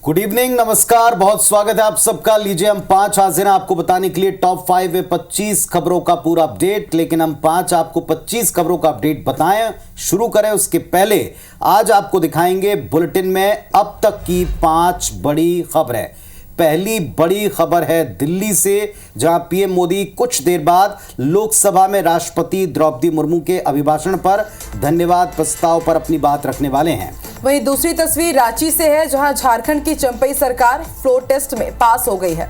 Good evening, नमस्कार, बहुत स्वागत है आप सबका। लीजिए हम 5 हाजिर हैं आपको बताने के लिए टॉप 5 वे 25 खबरों का पूरा अपडेट। लेकिन हम 5 आपको 25 खबरों का अपडेट बताएं, शुरू करें उसके पहले आज आपको दिखाएंगे बुलेटिन में अब तक की 5 बड़ी खबरें। पहली बड़ी खबर है दिल्ली से, जहां पीएम मोदी कुछ देर बाद लोकसभा में राष्ट्रपति द्रौपदी मुर्मू के अभिभाषण पर धन्यवाद प्रस्ताव पर अपनी बात रखने वाले हैं। वहीं दूसरी तस्वीर रांची से है, जहां झारखंड की चंपई सरकार फ्लोर टेस्ट में पास हो गई है।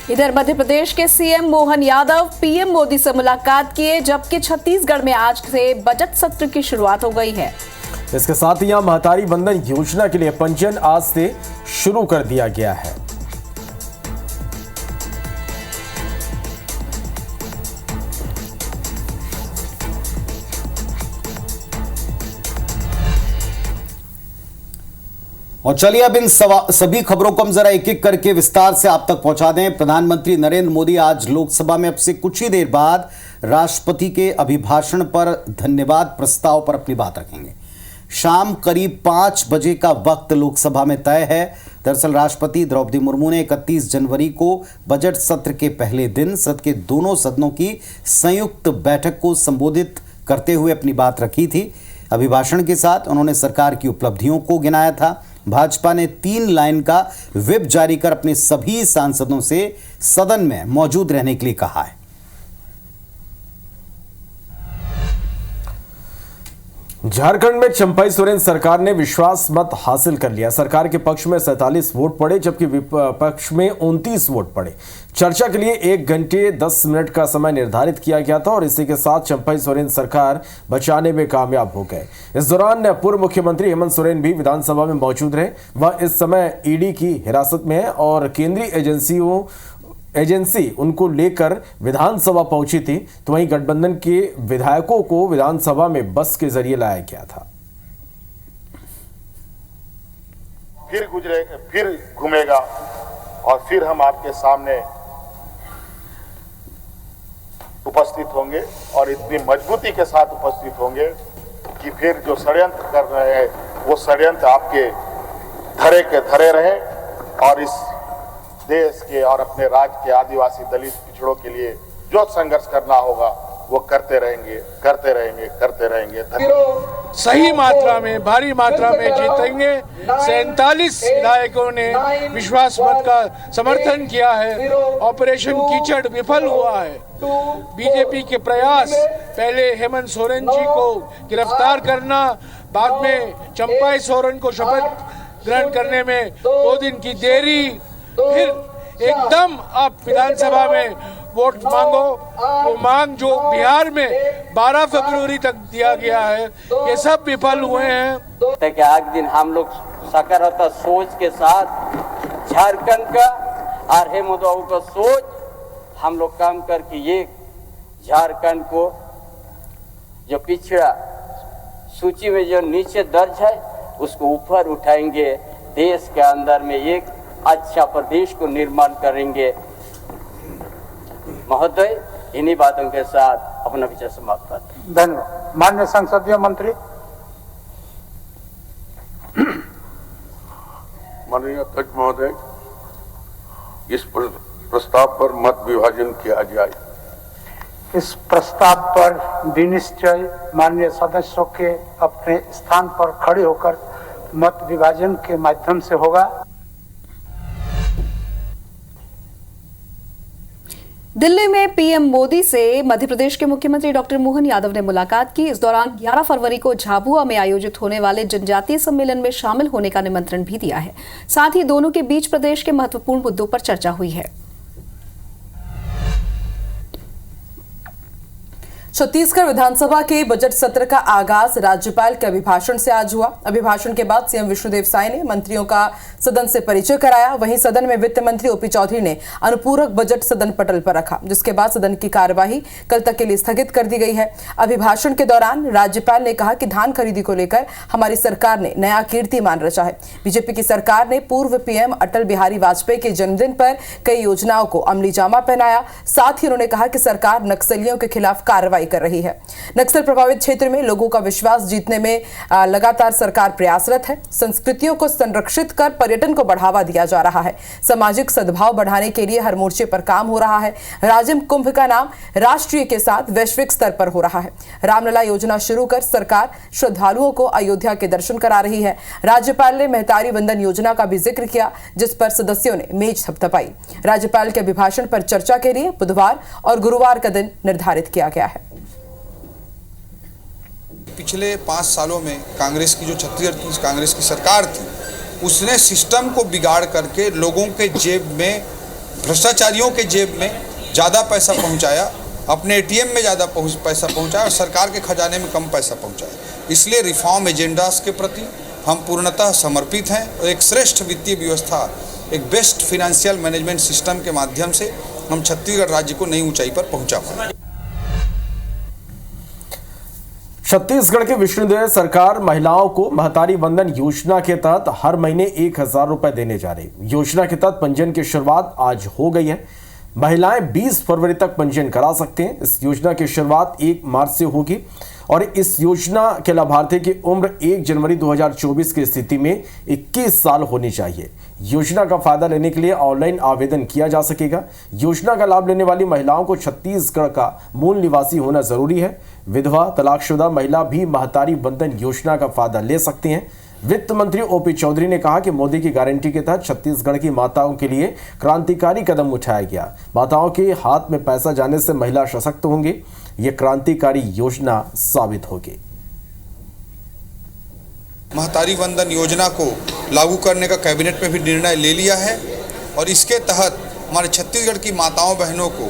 इधर मध्य प्रदेश के सीएम मोहन यादव पीएम मोदी से मुलाकात किए, जबकि छत्तीसगढ़ में आज से बजट सत्र की शुरुआत हो गई है। इसके साथ ही यहां महतारी बंधन योजना के लिए पंजीयन आज से शुरू कर दिया गया है। और चलिए अब इन सभी खबरों को हम जरा एक एक करके विस्तार से आप तक पहुंचा दें। प्रधानमंत्री नरेंद्र मोदी आज लोकसभा में अब से कुछ ही देर बाद राष्ट्रपति के अभिभाषण पर धन्यवाद प्रस्ताव पर अपनी बात रखेंगे। शाम करीब 5 बजे का वक्त लोकसभा में तय है। दरअसल राष्ट्रपति द्रौपदी मुर्मू ने 31 जनवरी को बजट सत्र के पहले दिन सदन के दोनों सदनों की संयुक्त बैठक को संबोधित करते हुए अपनी बात रखी थी। अभिभाषण के साथ उन्होंने सरकार की उपलब्धियों को गिनाया था। भाजपा ने 3 लाइन का व्हिप जारी कर अपने सभी सांसदों से सदन में मौजूद रहने के लिए कहा है। झारखंड में चंपई सोरेन सरकार ने विश्वास मत हासिल कर लिया। सरकार के पक्ष में 47 वोट पड़े, जबकि विपक्ष में 29 वोट पड़े। चर्चा के लिए 1 घंटे 10 मिनट का समय निर्धारित किया गया था और इसी के साथ चंपई सोरेन सरकार बचाने में कामयाब हो गए। इस दौरान पूर्व मुख्यमंत्री हेमंत सोरेन भी विधानसभा में मौजूद रहे। वह इस समय ईडी की हिरासत में है और केंद्रीय एजेंसी उनको लेकर विधानसभा पहुंची थी। तो वहीं गठबंधन के विधायकों को विधानसभा में बस के जरिए लाया गया था। फिर घूमेगा और फिर हम आपके सामने उपस्थित होंगे और इतनी मजबूती के साथ उपस्थित होंगे कि फिर जो षड्यंत्र कर रहे हैं वो षड्यंत्र आपके धरे के धरे रहे और इस देश के और अपने राज्य के आदिवासी दलित पिछड़ों के लिए जो संघर्ष करना होगा वो करते रहेंगे। सही मात्रा में, भारी मात्रा में जीतेंगे। 47 विधायकों ने विश्वास मत का समर्थन किया है। ऑपरेशन कीचड़ विफल हुआ है। बीजेपी के प्रयास पहले हेमंत सोरेन जी को गिरफ्तार करना, बाद में चंपई सोरेन को शपथ ग्रहण करने में 2 दिन की देरी, फिर एकदम आप विधानसभा में वोट मांगो। वो मांग जो बिहार में 12 फरवरी तक दिया गया है, ये सब विफल हुए हैं। कि आज दिन हम लोग सकारात्मक सोच के साथ झारखंड का और हेमंत बाबू का सोच हम लोग काम करके ये झारखंड को जो पिछड़ा सूची में जो नीचे दर्ज है उसको ऊपर उठाएंगे। देश के अंदर में एक अच्छा प्रदेश को निर्माण करेंगे। महोदय, इन्हीं बातों के साथ अपना विचार समाप्त करते हैं। धन्यवाद। माननीय संसदीय मंत्री। माननीय अध्यक्ष महोदय, इस प्रस्ताव पर मत विभाजन किया जाए। इस प्रस्ताव पर विनिश्चय माननीय सदस्यों के अपने स्थान पर खड़े होकर मत विभाजन के माध्यम से होगा। दिल्ली में पीएम मोदी से मध्य प्रदेश के मुख्यमंत्री डॉक्टर मोहन यादव ने मुलाकात की। इस दौरान 11 फरवरी को झाबुआ में आयोजित होने वाले जनजातीय सम्मेलन में शामिल होने का निमंत्रण भी दिया है। साथ ही दोनों के बीच प्रदेश के महत्वपूर्ण मुद्दों पर चर्चा हुई है। छत्तीसगढ़ विधानसभा के बजट सत्र का आगाज राज्यपाल के अभिभाषण से आज हुआ। अभिभाषण के बाद सीएम विष्णुदेव साय ने मंत्रियों का सदन से परिचय कराया। वहीं सदन में वित्त मंत्री ओपी चौधरी ने अनुपूरक बजट सदन पटल पर रखा, जिसके बाद सदन की कार्यवाही कल तक के लिए स्थगित कर दी गई है। अभिभाषण के दौरान राज्यपाल ने कहा कि धान खरीदी को लेकर हमारी सरकार ने नया कीर्तिमान रचा है। बीजेपी की सरकार ने पूर्व पीएम अटल बिहारी वाजपेयी के जन्मदिन पर कई योजनाओं को अमली जामा पहनाया। साथ ही उन्होंने कहा कि सरकार नक्सलियों के खिलाफ कार्रवाई कार्रवाई कर रही है। नक्सल प्रभावित क्षेत्र में लोगों का विश्वास जीतने में लगातार सरकार प्रयासरत है। संस्कृतियों को संरक्षित कर पर्यटन को बढ़ावा दिया जा रहा है। सामाजिक सद्भाव बढ़ाने के लिए हर मोर्चे पर काम हो रहा है। राजिम कुंभ का नाम राष्ट्रीय के साथ वैश्विक स्तर पर हो रहा है। रामलला योजना शुरू कर सरकार श्रद्धालुओं को अयोध्या के दर्शन करा रही है। राज्यपाल ने महतारी वंदन योजना का भी जिक्र किया, जिस पर सदस्यों ने मेज थपथपाई। राज्यपाल के अभिभाषण पर चर्चा के लिए बुधवार और गुरुवार का दिन निर्धारित किया गया है। पिछले 5 सालों में कांग्रेस की जो छत्तीसगढ़ की कांग्रेस की सरकार थी, उसने सिस्टम को बिगाड़ करके लोगों के जेब में, भ्रष्टाचारियों के जेब में ज़्यादा पैसा पहुंचाया, अपने एटीएम में ज़्यादा पैसा पहुंचाया और सरकार के खजाने में कम पैसा पहुंचाया। इसलिए रिफॉर्म एजेंडास के प्रति हम पूर्णतः समर्पित हैं और एक श्रेष्ठ वित्तीय व्यवस्था, एक बेस्ट फाइनेंशियल मैनेजमेंट सिस्टम के माध्यम से हम छत्तीसगढ़ राज्य को नई ऊंचाई पर पहुंचा पाए। छत्तीसगढ़ के विष्णुदेव सरकार महिलाओं को महतारी वंदन योजना के तहत हर महीने 1000 रुपए देने जा रही। योजना के तहत पंजीयन की शुरुआत आज हो गई है। महिलाएं 20 फरवरी तक पंजीयन करा सकते हैं। इस योजना की शुरुआत 1 मार्च से होगी और इस योजना के लाभार्थी की उम्र 1 जनवरी 2024 की स्थिति में 21 साल होनी चाहिए। योजना का फायदा लेने के लिए ऑनलाइन आवेदन किया जा सकेगा। योजना का लाभ लेने वाली महिलाओं को छत्तीसगढ़ का मूल निवासी होना जरूरी है। विधवा, तलाकशुदा महिला भी महतारी वंदन योजना का फायदा ले सकती हैं। वित्त मंत्री ओपी चौधरी ने कहा कि मोदी की गारंटी के तहत छत्तीसगढ़ की माताओं के लिए क्रांतिकारी कदम उठाया गया। माताओं के हाथ में पैसा जाने से महिला सशक्त होंगी। ये क्रांतिकारी योजना साबित होगी। महतारी वंदन योजना को लागू करने का कैबिनेट में भी निर्णय ले लिया है और इसके तहत हमारे छत्तीसगढ़ की माताओं बहनों को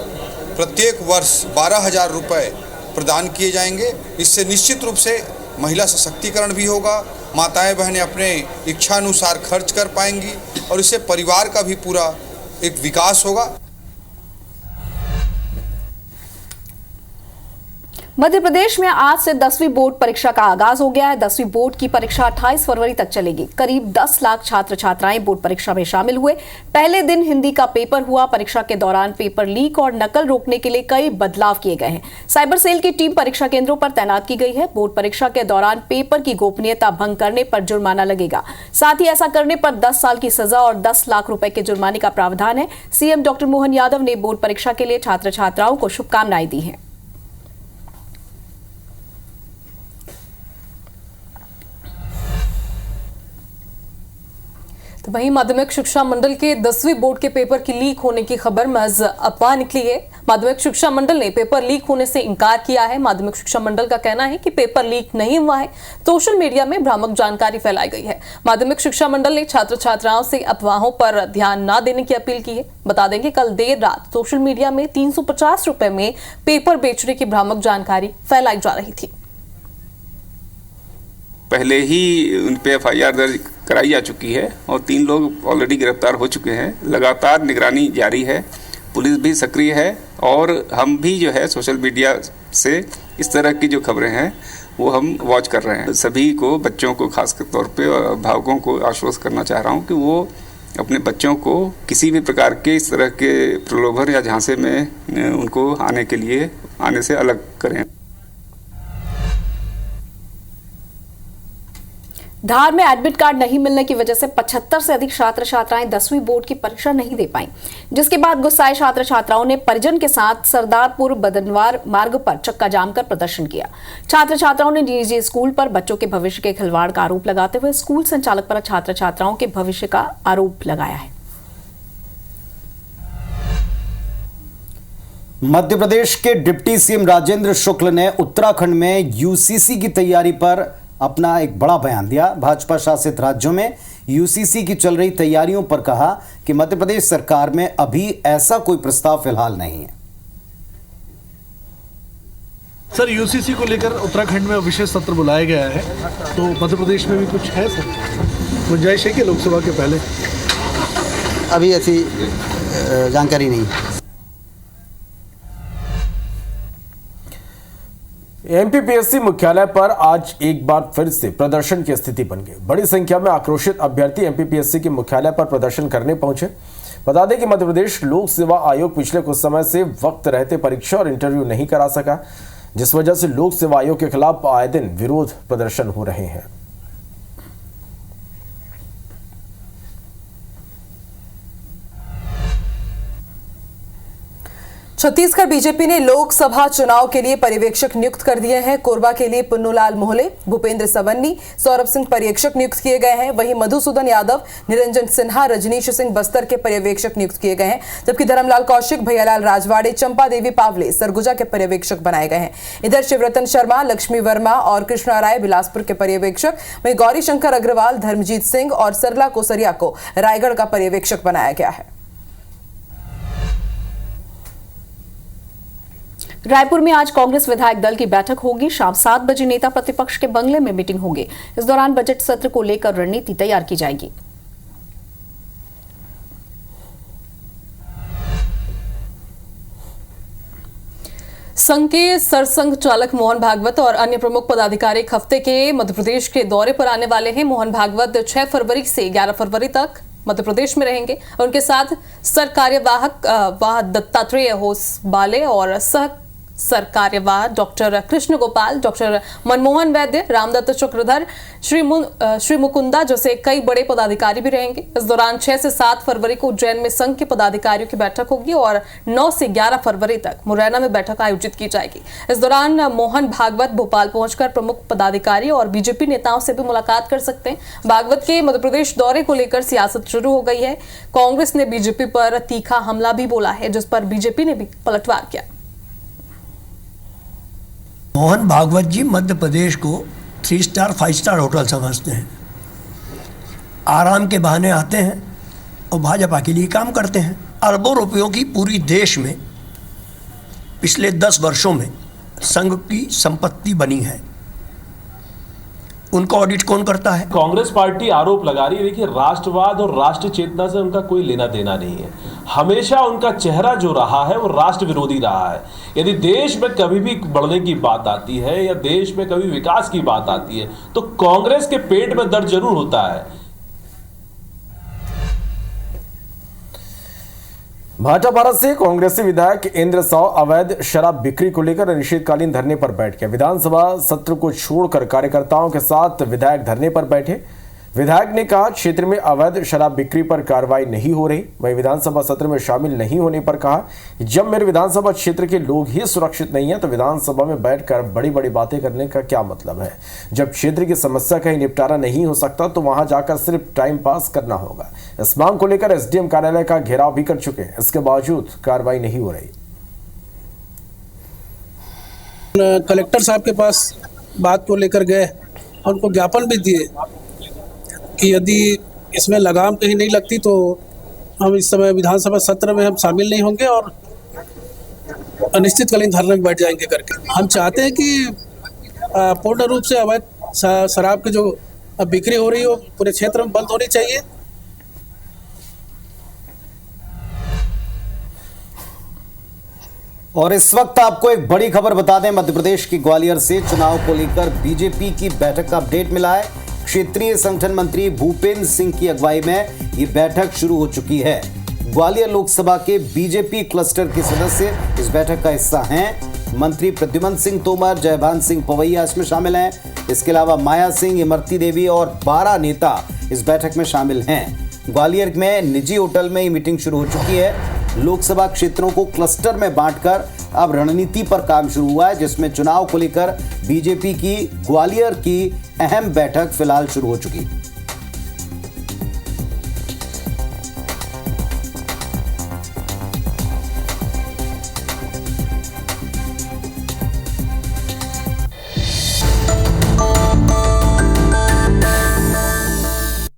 प्रत्येक वर्ष 12,000 रुपये प्रदान किए जाएंगे। इससे निश्चित रूप से महिला सशक्तिकरण भी होगा, माताएं बहनें अपने इच्छानुसार खर्च कर पाएंगी और इससे परिवार का भी पूरा एक विकास होगा। मध्य प्रदेश में आज से 10वीं बोर्ड परीक्षा का आगाज हो गया है। 10वीं बोर्ड की परीक्षा 28 फरवरी तक चलेगी। करीब 10 लाख छात्र छात्राएं बोर्ड परीक्षा में शामिल हुए। पहले दिन हिंदी का पेपर हुआ। परीक्षा के दौरान पेपर लीक और नकल रोकने के लिए कई बदलाव किए गए हैं। साइबर सेल की टीम परीक्षा केंद्रों पर तैनात की गई है। बोर्ड परीक्षा के दौरान पेपर की गोपनीयता भंग करने पर जुर्माना लगेगा। साथ ही ऐसा करने पर 10 साल की सजा और 10 लाख रुपए के जुर्माने का प्रावधान है। सीएम डॉक्टर मोहन यादव ने बोर्ड परीक्षा के लिए छात्र छात्राओं को शुभकामनाएं दी हैं। तो वहीं माध्यमिक शिक्षा मंडल के 10वीं बोर्ड के पेपर की लीक होने की खबर महज अफवाह निकली है। माध्यमिक शिक्षा मंडल ने पेपर लीक होने से इनकार किया है। माध्यमिक शिक्षा मंडल का कहना है कि पेपर लीक नहीं हुआ है। सोशल मीडिया में भ्रामक जानकारी फैलाई गई है। माध्यमिक शिक्षा मंडल ने छात्र छात्राओं से अफवाहों पर ध्यान न देने की अपील की है। बता दें कि कल देर रात सोशल मीडिया में 350 रुपए में पेपर बेचने की भ्रामक जानकारी फैलाई जा रही थी। पहले ही उन पे FIR दर्ज कराई जा चुकी है और 3 लोग ऑलरेडी गिरफ्तार हो चुके हैं। लगातार निगरानी जारी है, पुलिस भी सक्रिय है और हम भी जो है सोशल मीडिया से इस तरह की जो खबरें हैं वो हम वॉच कर रहे हैं। सभी को, बच्चों को खास तौर पे अभिभावकों को आश्वस्त करना चाह रहा हूँ कि वो अपने बच्चों को किसी भी प्रकार के इस तरह के प्रलोभन या झांसे में उनको आने से अलग करें। धार में एडमिट कार्ड नहीं मिलने की वजह से 75 से अधिक छात्र छात्राएं 10वीं बोर्ड की परीक्षा नहीं दे पाईं, जिसके बाद गुस्साए छात्र छात्राओं ने परिजन के साथ सरदारपुर बदनवार मार्ग पर चक्का जाम कर प्रदर्शन किया। छात्र छात्राओं ने निजी स्कूल पर बच्चों के भविष्य के खिलवाड़ का आरोप लगाते हुए स्कूल संचालक पर छात्र छात्राओं के भविष्य का आरोप लगाया है। मध्य प्रदेश के डिप्टी सीएम राजेंद्र शुक्ल ने उत्तराखंड में यूसीसी की तैयारी पर अपना एक बड़ा बयान दिया। भाजपा शासित राज्यों में यूसीसी की चल रही तैयारियों पर कहा कि मध्य प्रदेश सरकार में अभी ऐसा कोई प्रस्ताव फिलहाल नहीं है। सर, यूसीसी को लेकर उत्तराखंड में विशेष सत्र बुलाया गया है, तो मध्य प्रदेश में भी कुछ है सर, गुंजाइश है कि लोकसभा के पहले? अभी ऐसी जानकारी नहीं। एमपीपीएससी मुख्यालय पर आज एक बार फिर से प्रदर्शन की स्थिति बन गई। बड़ी संख्या में आक्रोशित अभ्यर्थी एमपीपीएससी के मुख्यालय पर प्रदर्शन करने पहुंचे। बता दें कि मध्य प्रदेश लोक सेवा आयोग पिछले कुछ समय से वक्त रहते परीक्षा और इंटरव्यू नहीं करा सका। जिस वजह से लोक सेवा आयोग के खिलाफ आए दिन विरोध प्रदर्शन हो रहे हैं। छत्तीसगढ़ बीजेपी ने लोकसभा चुनाव के लिए पर्यवेक्षक नियुक्त कर दिए हैं। कोरबा के लिए पुन्नूलाल मोहले, भूपेंद्र सवन्नी, सौरभ सिंह पर्यवेक्षक नियुक्त किए गए हैं। वहीं मधुसूदन यादव, निरंजन सिन्हा, रजनीश सिंह बस्तर के पर्यवेक्षक नियुक्त किए गए हैं, जबकि धर्मलाल कौशिक, भैयालाल राजवाड़े, चंपा देवी पावले सरगुजा के पर्यवेक्षक बनाए गए हैं। इधर शिवरतन शर्मा, लक्ष्मी वर्मा और कृष्णा राय बिलासपुर के पर्यवेक्षक, वहीं गौरी शंकर अग्रवाल, धर्मजीत सिंह और सरला कोसरिया को रायगढ़ का पर्यवेक्षक बनाया गया है। रायपुर में आज कांग्रेस विधायक दल की बैठक होगी। शाम 7 बजे नेता प्रतिपक्ष के बंगले में मीटिंग होगी। इस दौरान बजट सत्र को लेकर रणनीति तैयार की जाएगी। संघ के सरसंघ चालक मोहन भागवत और अन्य प्रमुख पदाधिकारी एक हफ्ते के मध्य प्रदेश के दौरे पर आने वाले हैं। मोहन भागवत 6 फरवरी से 11 फरवरी तक मध्य प्रदेश में रहेंगे और उनके साथ सरकार्यवाहक दत्तात्रेय होसबाले और सह सरकार्यवाह डॉक्टर कृष्ण गोपाल, डॉक्टर मनमोहन वैद्य, रामदत्त चक्रधर, श्री मुकुंदा जैसे कई बड़े पदाधिकारी भी रहेंगे। इस दौरान 6 से 7 फरवरी को उज्जैन में संघ के पदाधिकारियों की बैठक होगी और 9 से 11 फरवरी तक मुरैना में बैठक आयोजित की जाएगी। इस दौरान मोहन भागवत भोपाल पहुंचकर प्रमुख पदाधिकारी और बीजेपी नेताओं से भी मुलाकात कर सकते हैं। भागवत के मध्य प्रदेश दौरे को लेकर सियासत शुरू हो गई है। कांग्रेस ने बीजेपी पर तीखा हमला भी बोला है, जिस पर बीजेपी ने भी पलटवार किया। मोहन भागवत जी मध्य प्रदेश को 3 स्टार 5 स्टार होटल समझते हैं। आराम के बहाने आते हैं और भाजपा के लिए काम करते हैं। अरबों रुपयों की पूरी देश में पिछले 10 वर्षों में संघ की संपत्ति बनी है। उनका ऑडिट कौन करता है? कांग्रेस पार्टी आरोप लगा रही है कि राष्ट्रवाद और राष्ट्र चेतना से उनका कोई लेना देना नहीं है। हमेशा उनका चेहरा जो रहा है वो राष्ट्र विरोधी रहा है। यदि देश में कभी भी बढ़ने की बात आती है या देश में कभी विकास की बात आती है तो कांग्रेस के पेट में दर्द जरूर होता है। भाटापारा से कांग्रेसी विधायक इंद्र साव अवैध शराब बिक्री को लेकर अनिश्चितकालीन धरने पर बैठ गए। विधानसभा सत्र को छोड़कर कार्यकर्ताओं के साथ विधायक धरने पर बैठे। विधायक ने कहा क्षेत्र में अवैध शराब बिक्री पर कार्रवाई नहीं हो रही। वहीं विधानसभा सत्र में शामिल नहीं होने पर कहा कि जब मेरे विधानसभा क्षेत्र के लोग ही सुरक्षित नहीं है तो विधानसभा में बैठकर बड़ी बड़ी बातें करने का क्या मतलब है। जब क्षेत्र की समस्या का ही निपटारा नहीं हो सकता तो वहां जाकर सिर्फ टाइम पास करना होगा। इस मांग को लेकर एसडीएम कार्यालय का घेराव भी कर चुके हैं, इसके बावजूद कार्रवाई नहीं हो रही। कलेक्टर साहब के पास बात को लेकर गए और उनको ज्ञापन भी दिए कि यदि इसमें लगाम कहीं नहीं लगती तो हम इस समय विधानसभा सत्र में हम शामिल नहीं होंगे और अनिश्चितकालीन धरने में बैठ जाएंगे करके। हम चाहते हैं कि पूर्ण रूप से अवैध शराब की जो बिक्री हो रही है वो पूरे क्षेत्र में बंद होनी चाहिए। और इस वक्त आपको एक बड़ी खबर बता दें, मध्य प्रदेश की ग्वालियर से चुनाव को लेकर बीजेपी की बैठक का अपडेट मिला है। क्षेत्रीय संगठन मंत्री भूपेंद्र सिंह की अगुवाई में ये बैठक शुरू हो चुकी है। ग्वालियर लोकसभा के बीजेपी क्लस्टर के सदस्य इस बैठक का हिस्सा हैं। मंत्री प्रद्युमन सिंह तोमर, जयभान सिंह पवैया इसमें शामिल हैं। इसके अलावा माया सिंह, इमरती देवी और 12 नेता इस बैठक में शामिल हैं। ग्वालियर में निजी होटल में ये मीटिंग शुरू हो चुकी है। लोकसभा क्षेत्रों को क्लस्टर में बांटकर अब रणनीति पर काम शुरू हुआ है, जिसमें चुनाव को लेकर बीजेपी की ग्वालियर की अहम बैठक फिलहाल शुरू हो चुकी है।